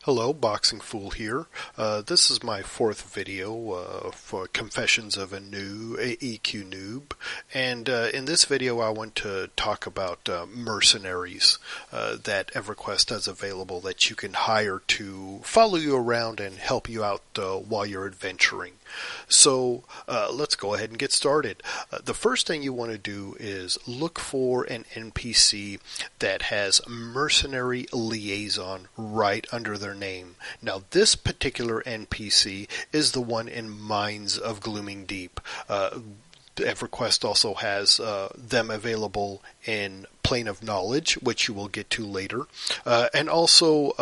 Hello, Boxing Fool here. This is my fourth video for Confessions of a EQ Noob, and in this video I want to talk about mercenaries that EverQuest has available that you can hire to follow you around and help you out while you're adventuring. So let's go ahead and get started. The first thing you want to do is look for an NPC that has Mercenary Liaison right under their name. Now this particular NPC is the one in Mines of Glooming Deep. EverQuest also has them available in Plane of Knowledge, which you will get to later, and also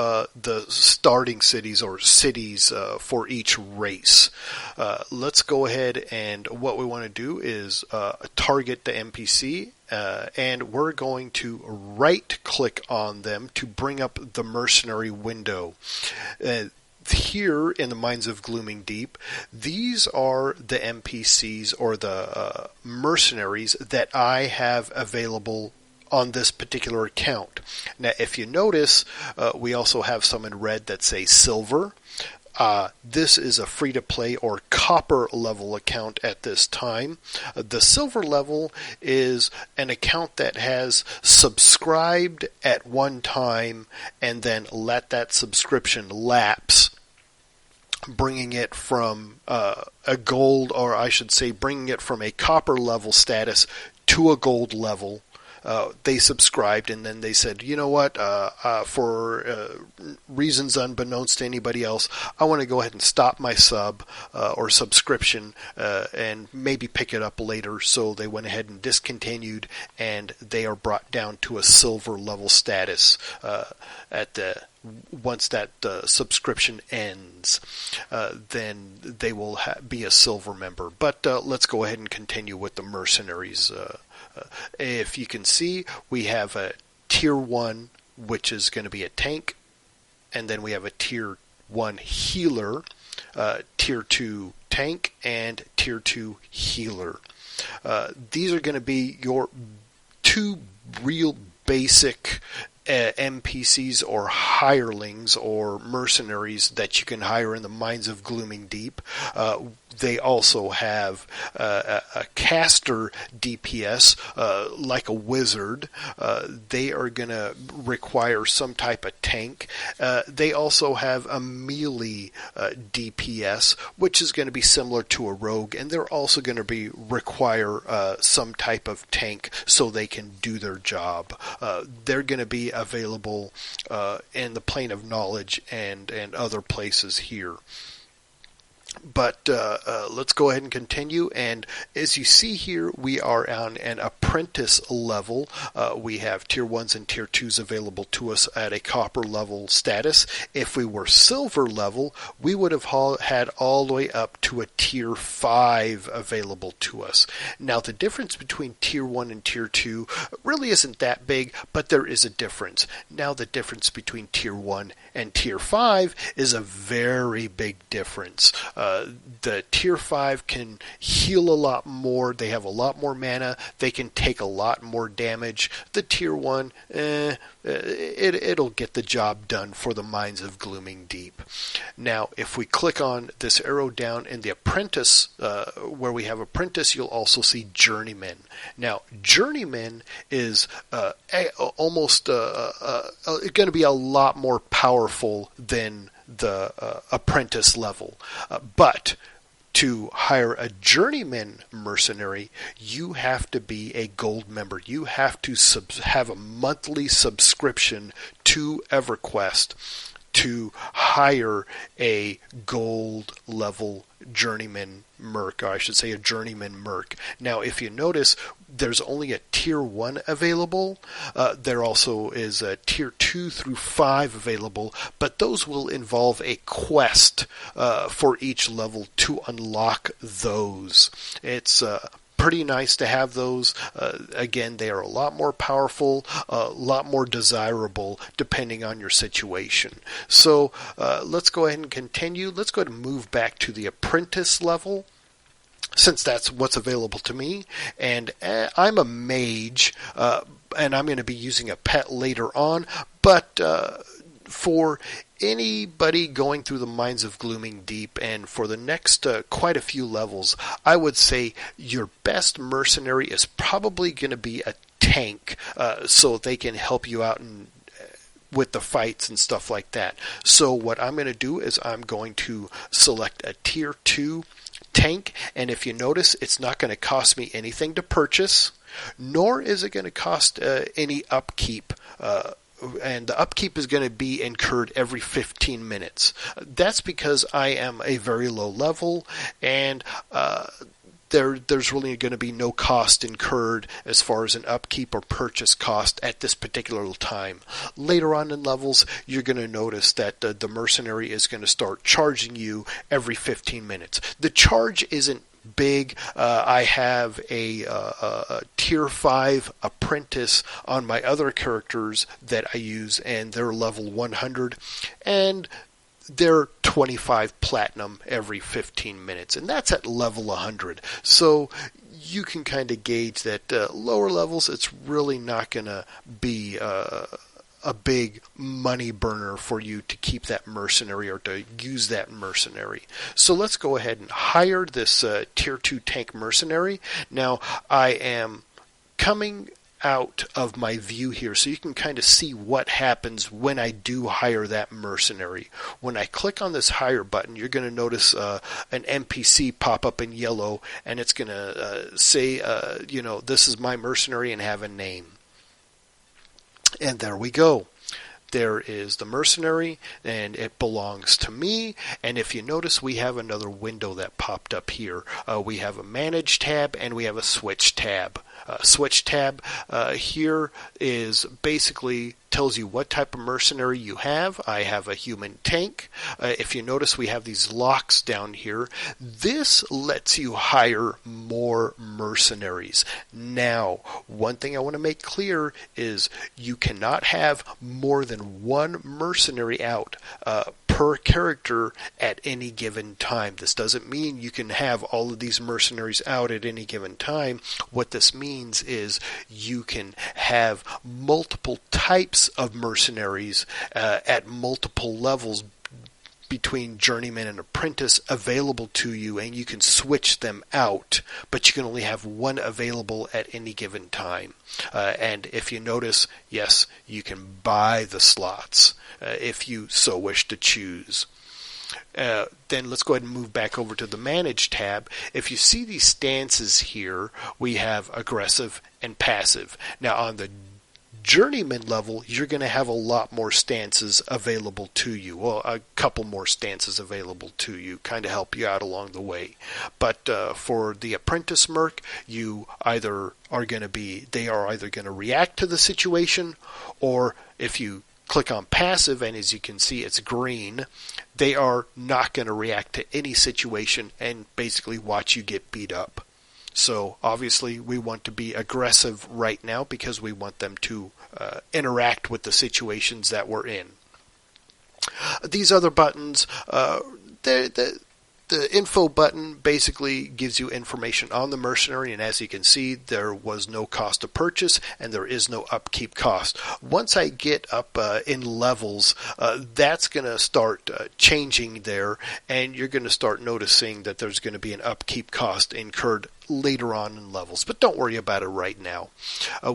the starting cities or cities for each race. Let's go ahead, and what we want to do is target the NPC, and we're going to right click on them to bring up the mercenary window. Here in the Mines of Glooming Deep, these are the NPCs or the mercenaries that I have available on this particular account. Now, if you notice, we also have some in red that say silver. This is a free-to-play or copper level account at this time. The silver level is an account that has subscribed at one time and then let that subscription lapse, bringing it from a gold, or I should say bringing it from a copper level status to a gold level. They subscribed and then they said, you know what, for reasons unbeknownst to anybody else, I want to go ahead and stop my sub or subscription and maybe pick it up later. So they went ahead and discontinued, and they are brought down to a silver level status once that subscription ends. Then they will be a silver member. But let's go ahead and continue with the mercenaries. If you can see, we have a tier 1, which is going to be a tank, and then we have a tier 1 healer, tier 2 tank, and tier 2 healer. These are going to be your two real basic NPCs or hirelings or mercenaries that you can hire in the Mines of Glooming Deep. They also have a caster DPS like a wizard. They are going to require some type of tank. They also have a melee DPS, which is going to be similar to a rogue, and they're also going to require some type of tank so they can do their job. They're going to be available in the Plane of Knowledge and other places here. But let's go ahead and continue. And as you see here, we are on an apprentice level. We have tier 1s and tier 2s available to us at a copper level status. If we were silver level, we would have had all the way up to a tier 5 available to us. Now, the difference between tier 1 and tier 2 really isn't that big, but there is a difference. Now, the difference between tier 1 and tier 5 is a very big difference. The tier 5 can heal a lot more. They have a lot more mana. They can take a lot more damage. The tier 1, it'll get the job done for the Mines of Glooming Deep. Now, if we click on this arrow down in the apprentice, where we have apprentice, you'll also see journeyman. Now, journeyman is almost going to be a lot more powerful than the apprentice level. But to hire a journeyman mercenary, you have to be a gold member. You have to have a monthly subscription to EverQuest to hire a gold level journeyman merc, or I should say a journeyman merc. Now, if you notice, there's only a tier 1 available. There also is a tier 2 through 5 available, but those will involve a quest for each level to unlock those. It's pretty nice to have those. Again, they are a lot more powerful, a lot more desirable depending on your situation. So let's go ahead and continue. Let's go ahead and move back to the apprentice level, since that's what's available to me. And I'm a mage, and I'm going to be using a pet later on, but for anybody going through the Mines of Glooming Deep, and for the next quite a few levels, I would say your best mercenary is probably going to be a tank, so they can help you out with the fights and stuff like that. So what I'm going to do is I'm going to select a tier 2 tank, and if you notice, it's not going to cost me anything to purchase, nor is it going to cost any upkeep. And the upkeep is going to be incurred every 15 minutes. That's because I am a very low level, and there's really going to be no cost incurred as far as an upkeep or purchase cost at this particular time. Later on in levels, you're going to notice that the mercenary is going to start charging you every 15 minutes. The charge isn't big. I have a tier 5 apprentice on my other characters that I use, and they're level 100, and they're 25 platinum every 15 minutes, and that's at level 100. So you can kind of gauge that lower levels, it's really not going to be a big money burner for you to keep that mercenary or to use that mercenary. So let's go ahead and hire this tier 2 tank mercenary. Now I am coming out of my view here so you can kind of see what happens when I do hire that mercenary. When I click on this hire button, you're going to notice an NPC pop up in yellow, and it's going to say, this is my mercenary and have a name. And there we go. There is the mercenary, and it belongs to me. And if you notice, we have another window that popped up here. We have a Manage tab, and we have a Switch tab. Switch tab here is basically tells you what type of mercenary you have. I have a human tank. If you notice, we have these locks down here. This lets you hire more mercenaries. Now, one thing I want to make clear is you cannot have more than one mercenary out per character at any given time. This doesn't mean you can have all of these mercenaries out at any given time. What this means is you can have multiple types of mercenaries at multiple levels between journeyman and apprentice available to you, and you can switch them out, but you can only have one available at any given time. And if you notice, yes, you can buy the slots if you so wish to choose. Then let's go ahead and move back over to the Manage tab. If you see these stances here, we have aggressive and passive. Now on the journeyman level, you're going to have a lot more stances available to you. Well, a couple more stances available to you, kind of help you out along the way. But for the apprentice merc, you either are going to be, they are either going to react to the situation, or if you click on passive, and as you can see it's green, they are not going to react to any situation and basically watch you get beat up. So obviously we want to be aggressive right now because we want them to interact with the situations that we're in. These other buttons, the info button basically gives you information on the mercenary, and as you can see, there was no cost to purchase and there is no upkeep cost. Once I get up in levels, that's going to start changing there, and you're going to start noticing that there's going to be an upkeep cost incurred later on in levels, but don't worry about it right now.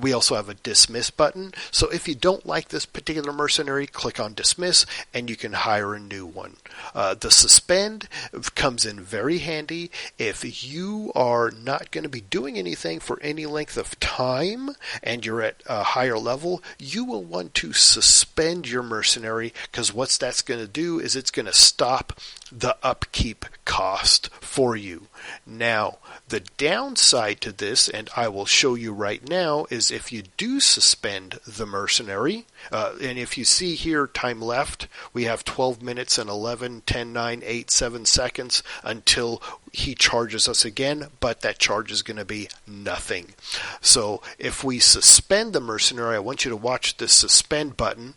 We also have a dismiss button, so if you don't like this particular mercenary, click on dismiss and you can hire a new one. The suspend comes in very handy if you are not going to be doing anything for any length of time and you're at a higher level. You will want to suspend your mercenary, because what that's going to do is it's going to stop the upkeep cost for you. Now, the downside to this, and I will show you right now, is if you do suspend the mercenary, and if you see here, time left, we have 12 minutes and 11, 10, 9, 8, 7 seconds until he charges us again, but that charge is going to be nothing. So if we suspend the mercenary, I want you to watch this suspend button.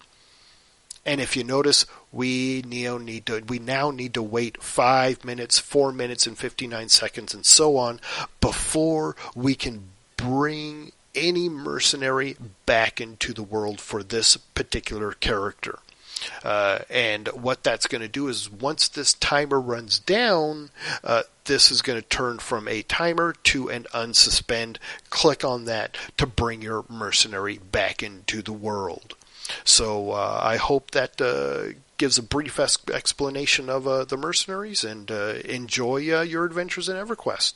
And if you notice, we now need to wait 5 minutes, 4 minutes and 59 seconds, and so on, before we can bring any mercenary back into the world for this particular character. And what that's going to do is once this timer runs down, this is going to turn from a timer to an unsuspend. Click on that to bring your mercenary back into the world. So I hope that gives a brief explanation of the mercenaries, and enjoy your adventures in EverQuest.